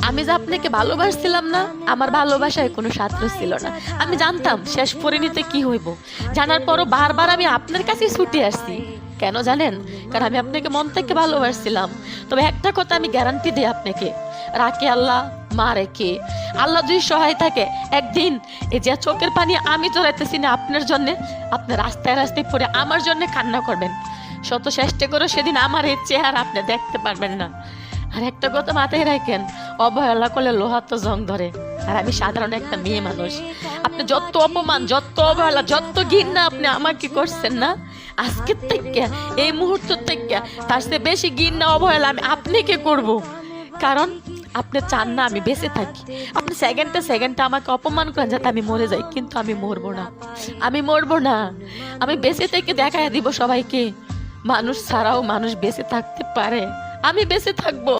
আমি যে আপনাকে ভালোবাসছিলাম না, আমার ভালোবাসায় কোনো স্বার্থ ছিল না। আমি জানতাম শেষ পরিণতিতে কি হইব, জানার পরও বারবার আমি আপনার কাছেই ছুটে আসছি। কেন জানেন? কারণ আমি আপনাকে মন থেকে ভালোবাসছিলাম। তবে একটা কথা আমি গ্যারান্টি দিই আপনাকে, রাখে আল্লাহ, মা রেখে, আল্লাহ যদি সহায় থাকে, একদিন এই যে চোখের পানি আমি চড়াইতেছি না আপনার জন্য, আপনি রাস্তায় রাস্তায় পড়ে আমার জন্য কান্না করবেন। শত চেষ্টা করে সেদিন আমার এই চেহারা আপনি দেখতে পারবেন না। আর একটা কথা মাথায় রাখেন, অবহেলা করলে লোহা তো জং ধরে। আর আমি সাধারণ একটা মেয়ে মানুষ। আপনি যত অপমান, যত অবহেলা, যত ঘৃণা আপনি আমাকে করছেন না, আজকের থেকে, এই মুহূর্ত থেকে তার চেয়ে বেশি ঘৃণা অবহেলা আমি আপনাকে করব। কারণ আপনি চান না আমি বেঁচে থাকি। আপনি সেকেন্ডে সেকেন্ডে আমাকে অপমান করেন যাতে আমি মরে যাই, কিন্তু আমি মরবো না। আমি মরবো না। আমি বেঁচে থেকে দেখায় দিব সবাইকে, মানুষ ছাড়াও মানুষ বেঁচে থাকতে পারে। আমি বেঁচে থাকবো।